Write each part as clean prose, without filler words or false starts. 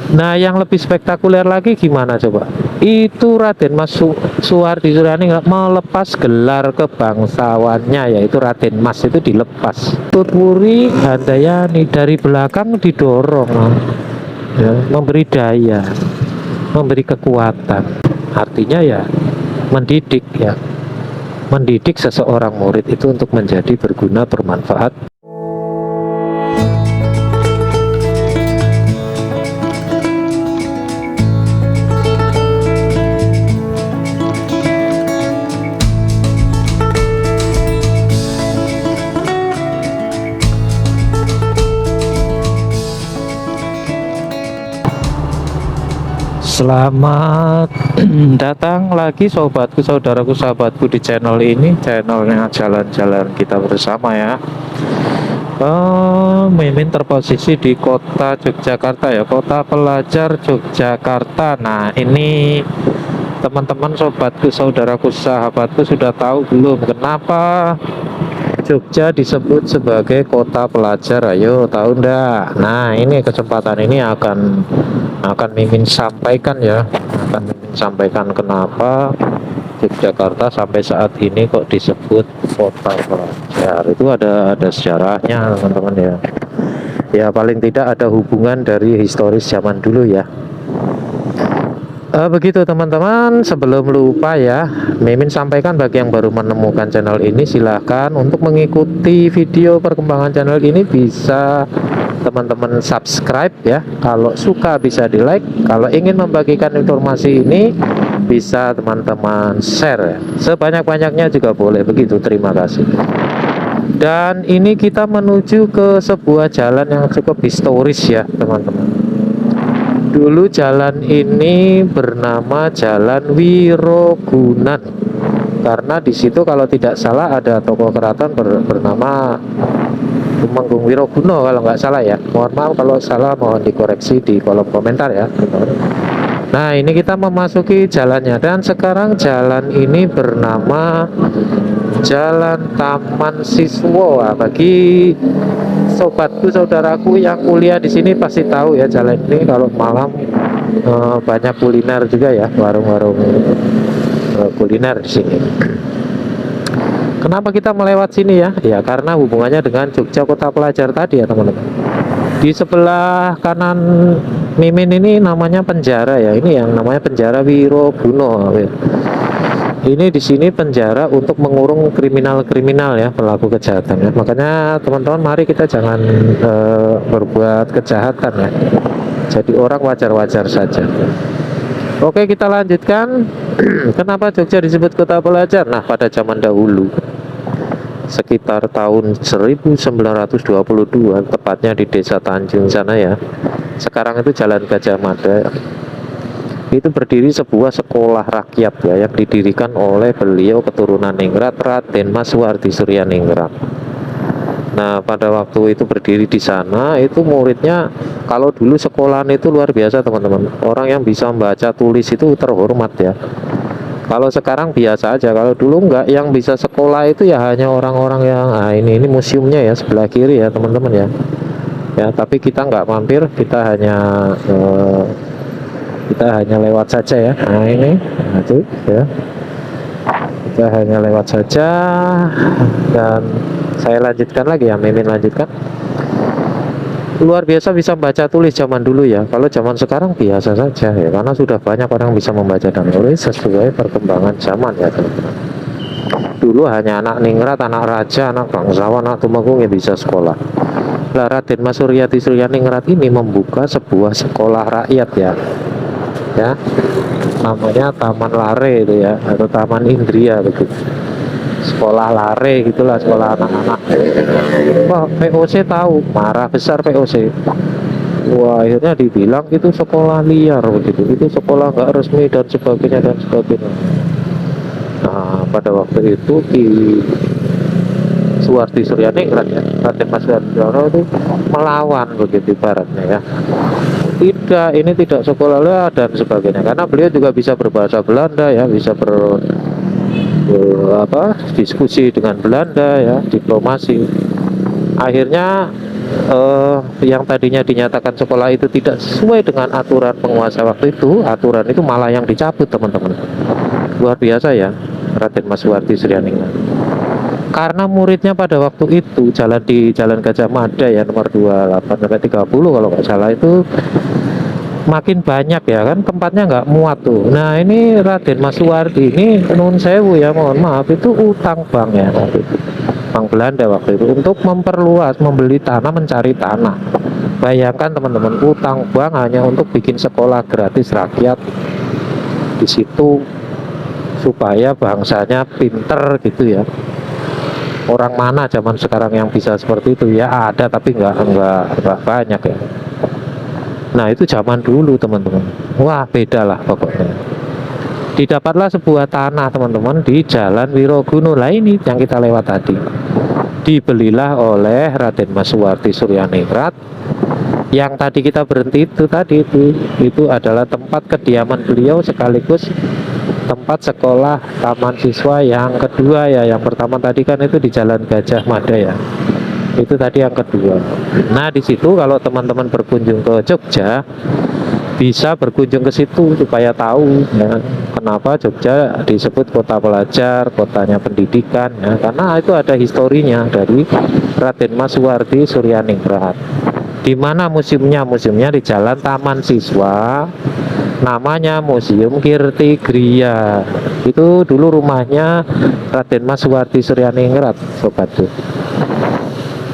Nah, yang lebih spektakuler lagi gimana coba? Itu Raden Mas Suwardi Suryaningrat melepas gelar kebangsawannya, yaitu Raden Mas itu dilepas. Tutwuri Handayani dari belakang didorong, ya, memberi daya, memberi kekuatan. Artinya ya mendidik ya, mendidik seseorang murid itu untuk menjadi berguna, bermanfaat. Selamat datang lagi sobatku, saudaraku, sahabatku di channel ini, channelnya Jalan-Jalan Kita Bersama ya. Mimin terposisi di kota Yogyakarta ya, kota pelajar Yogyakarta. Nah ini teman-teman, sobatku, saudaraku, sahabatku sudah tahu belum kenapa Jogja disebut sebagai kota pelajar? Ayo tahu ndak? Nah ini kesempatan ini akan Mimin sampaikan ya, akan Mimin sampaikan kenapa Yogyakarta sampai saat ini kok disebut kota pelajar. Itu ada sejarahnya teman-teman ya. Ya paling tidak ada hubungan dari historis zaman dulu ya. Begitu teman-teman, sebelum lupa ya, Mimin sampaikan bagi yang baru menemukan channel ini, silahkan untuk mengikuti video perkembangan channel ini bisa teman-teman subscribe ya. Kalau suka bisa di like, kalau ingin membagikan informasi ini bisa teman-teman share ya. Sebanyak-banyaknya juga boleh, begitu, terima kasih. Dan ini kita menuju ke sebuah jalan yang cukup historis ya teman-teman. Dulu jalan ini bernama Jalan Wirogunan, karena di situ kalau tidak salah ada tokoh keraton bernama Tumenggung Wiroguno kalau nggak salah ya. Mohon maaf kalau salah, mohon dikoreksi di kolom komentar ya. Nah ini kita memasuki jalannya, dan sekarang jalan ini bernama Jalan Taman Siswo. Bagi sobatku, saudaraku yang kuliah di sini pasti tahu ya jalan ini. Kalau malam banyak kuliner juga ya, warung-warung kuliner di sini. Kenapa kita melewat sini ya? Ya karena hubungannya dengan Jogja kota pelajar tadi ya teman-teman. Di sebelah kanan Mimin ini namanya penjara ya. Ini yang namanya penjara Wiroguno. Ini di sini penjara untuk mengurung kriminal-kriminal ya, pelaku kejahatan ya. Makanya teman-teman, mari kita jangan berbuat kejahatan ya. Jadi orang wajar-wajar saja. Oke, kita lanjutkan. Kenapa Jogja disebut kota pelajar? Nah, pada zaman dahulu, sekitar tahun 1922, tepatnya di Desa Tanjung sana ya. Sekarang itu Jalan Gajah Mada. Itu berdiri sebuah sekolah rakyat ya, yang didirikan oleh beliau keturunan Ningrat, Raden Mas Suwardi Suryaningrat. Nah pada waktu itu berdiri di sana, itu muridnya, kalau dulu sekolahan itu luar biasa teman-teman. Orang yang bisa membaca tulis itu terhormat ya. Kalau sekarang biasa aja, kalau dulu enggak. Yang bisa sekolah itu ya hanya orang-orang yang ini museumnya ya, sebelah kiri ya teman-teman ya. Ya tapi kita nggak mampir, kita hanya lewat saja ya. Nah ini, nah itu ya, kita hanya lewat saja. Dan saya lanjutkan lagi ya, Mimin lanjutkan. Luar biasa bisa baca tulis zaman dulu ya. Kalau zaman sekarang biasa saja ya, karena sudah banyak orang bisa membaca dan tulis sesuai perkembangan zaman ya teman-teman. Dulu hanya anak ningrat, anak raja, anak bangsawan, anak tumenggung yang bisa sekolah. Raden Mas Suryadi Suryaningrat ini membuka sebuah sekolah rakyat ya, namanya Taman Lare itu ya, atau Taman Indria begitu. Sekolah lare gitulah, sekolah anak-anak. Wah, POC tahu, marah besar POC. Wah, akhirnya dibilang itu sekolah liar begitu, itu sekolah nggak resmi dan sebagainya dan sebagainya. Nah pada waktu itu di Suwardi Suryaningrat ya, Raden Mas Suwardi itu melawan begitu ibaratnya ya. Tidak, ini tidak sekolah liar dan sebagainya, karena beliau juga bisa berbahasa Belanda ya, bisa diskusi dengan Belanda ya, diplomasi. Akhirnya yang tadinya dinyatakan sekolah itu tidak sesuai dengan aturan penguasa waktu itu, aturan itu malah yang dicabut teman-teman. Luar biasa ya Raden Masuwardi Suryaningrat. Karena muridnya pada waktu itu Jalan Gajah Mada ya nomor 28 sampai 30 kalau nggak salah itu makin banyak ya kan, tempatnya nggak muat tuh. Nah ini Raden Masuwardi ini nun sewu ya, mohon maaf, itu utang bank ya waktu itu, Bank Belanda waktu itu, untuk memperluas, membeli tanah, mencari tanah. Bayangkan teman-teman, utang bank hanya untuk bikin sekolah gratis rakyat di situ supaya bangsanya pinter gitu ya. Orang mana zaman sekarang yang bisa seperti itu ya, ada tapi nggak banyak ya. Nah itu zaman dulu teman-teman, wah beda lah pokoknya. Didapatlah sebuah tanah teman-teman di Jalan Wiroguno, lah ini yang kita lewat tadi, dibelilah oleh Raden Masuwardi Suryaningrat. Yang tadi kita berhenti itu adalah tempat kediaman beliau sekaligus tempat sekolah taman siswa yang kedua ya. Yang pertama tadi kan itu di Jalan Gajah Mada ya, itu tadi yang kedua. Nah di situ kalau teman-teman berkunjung ke Jogja bisa berkunjung ke situ supaya tahu ya, kenapa Jogja disebut kota pelajar, kotanya pendidikan ya, karena itu ada historinya dari Raden Masuwardi Suryaningrat. Di mana museumnya? Museumnya di Jalan Taman Siswa, namanya Museum Kirti Griya. Itu dulu rumahnya Raden Masuwardi Suryaningrat, sobat tuh.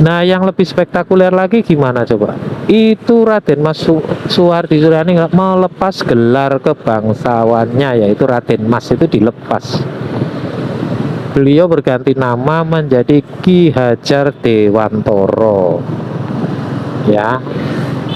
Nah yang lebih spektakuler lagi gimana coba? Itu Raden Masuwardi Suryaningrat melepas gelar kebangsawannya, yaitu Raden Mas, itu dilepas. Beliau berganti nama menjadi Ki Hajar Dewantoro ya.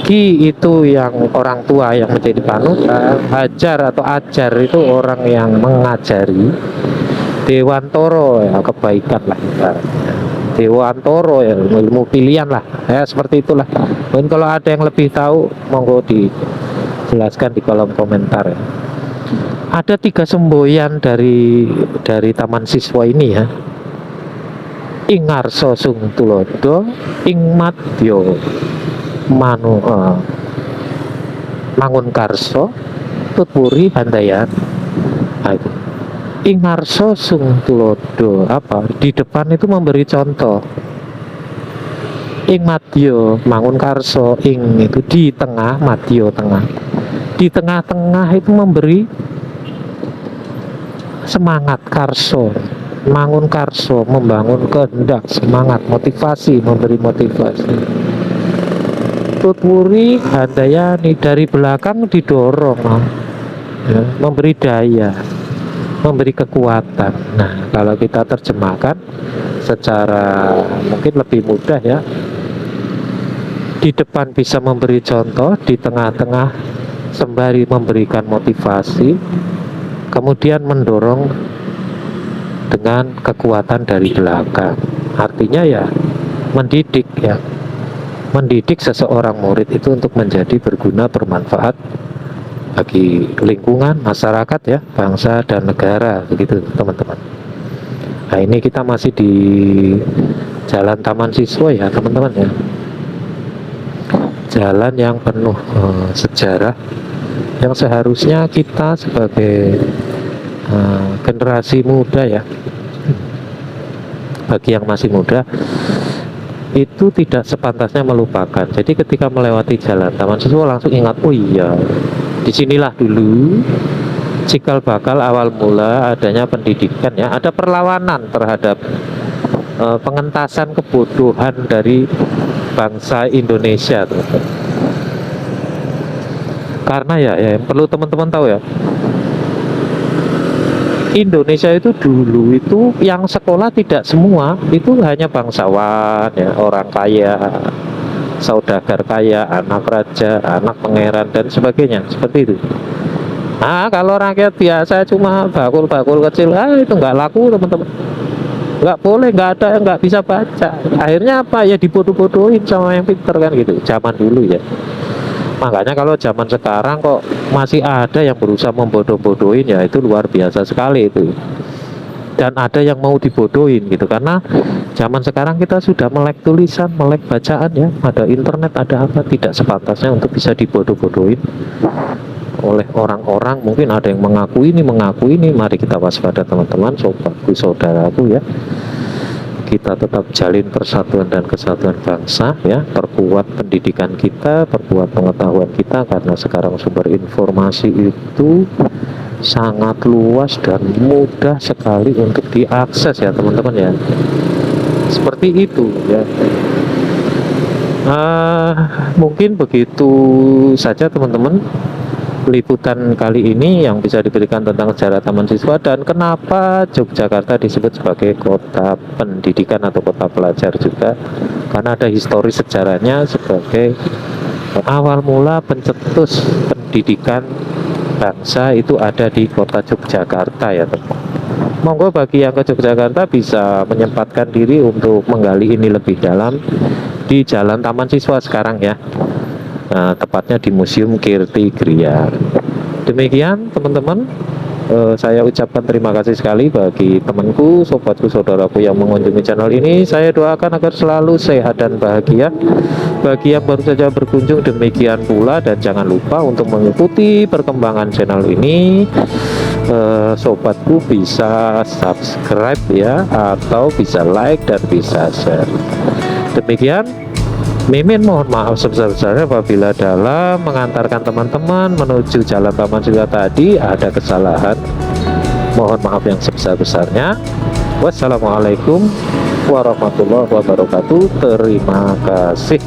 Ki itu yang orang tua yang menjadi panutan, Hajar atau Ajar itu orang yang mengajari, Dewantoro ya kebaikan lah ya. Dewantoro ya ilmu pilihan lah ya, seperti itulah. Dan kalau ada yang lebih tahu monggo dijelaskan di kolom komentar ya. Ada 3 semboyan dari taman siswa ini ya. Ing ngarsa sung tulodo, ing madya mangun karso, tutpuri handayan. Ing ngarsa sung tulodo, apa di depan itu memberi contoh. Ing madya mangun karso, ing itu di tengah, madya tengah, di tengah-tengah itu memberi semangat, karso mangun karso, membangun kehendak, semangat, motivasi, memberi motivasi. Tutpuri handayani, dari belakang didorong ya, memberi daya, memberi kekuatan. Nah kalau kita terjemahkan secara mungkin lebih mudah ya, di depan bisa memberi contoh, di tengah-tengah sembari memberikan motivasi, kemudian mendorong dengan kekuatan dari belakang. Artinya ya mendidik ya, mendidik seseorang murid itu untuk menjadi berguna, bermanfaat bagi lingkungan, masyarakat ya, bangsa dan negara, begitu teman-teman. Nah ini kita masih di Jalan Taman Siswa ya teman-teman ya, jalan yang penuh sejarah, yang seharusnya kita sebagai generasi muda ya, bagi yang masih muda itu tidak sepantasnya melupakan. Jadi ketika melewati Jalan Taman Siswa langsung ingat, oh iya, disinilah dulu cikal bakal awal mula adanya pendidikan ya, ada perlawanan terhadap pengentasan kebodohan dari bangsa Indonesia tuh. Karena ya yang perlu teman-teman tahu ya, Indonesia itu dulu itu yang sekolah tidak semua, itu hanya bangsawan ya, orang kaya, saudagar kaya, anak raja, anak pangeran dan sebagainya, seperti itu. Nah kalau rakyat biasa cuma bakul-bakul kecil, itu nggak laku teman-teman, nggak boleh, nggak ada yang nggak bisa baca. Akhirnya apa ya, dibodoh-bodohin sama yang pinter kan gitu, zaman dulu ya. Makanya kalau zaman sekarang kok masih ada yang berusaha membodoh-bodohin ya, itu luar biasa sekali itu. Dan ada yang mau dibodohin gitu, karena Zaman sekarang kita sudah melek tulisan, melek bacaan ya, ada internet, ada apa, tidak sepantasnya untuk bisa dibodoh-bodohin oleh orang-orang. Mungkin ada yang mengaku ini, mari kita waspada teman-teman, sobatku, saudaraku ya. Kita tetap jalin persatuan dan kesatuan bangsa ya, perkuat pendidikan kita, perkuat pengetahuan kita, karena sekarang sumber informasi itu sangat luas dan mudah sekali untuk diakses ya teman-teman ya. Seperti itu ya. Mungkin begitu saja teman-teman liputan kali ini yang bisa diberikan tentang sejarah Taman Siswa dan kenapa Yogyakarta disebut sebagai kota pendidikan atau kota pelajar juga, karena ada historis sejarahnya sebagai awal mula pencetus pendidikan bangsa itu ada di kota Yogyakarta ya teman. Monggo bagi yang ke Yogyakarta bisa menyempatkan diri untuk menggali ini lebih dalam di Jalan Taman Siswa sekarang ya. Nah, tepatnya di Museum Kirti Griya. Demikian teman-teman, saya ucapkan terima kasih sekali bagi temanku, sobatku, saudaraku yang mengunjungi channel ini. Saya doakan agar selalu sehat dan bahagia. Bagi yang baru saja berkunjung demikian pula, dan jangan lupa untuk mengikuti perkembangan channel ini. Sobatku bisa subscribe ya, atau bisa like dan bisa share. Demikian, Mimin mohon maaf sebesar-besarnya apabila dalam mengantarkan teman-teman menuju Jalan Taman Siswa tadi ada kesalahan. Mohon maaf yang sebesar-besarnya. Wassalamualaikum warahmatullahi wabarakatuh. Terima kasih.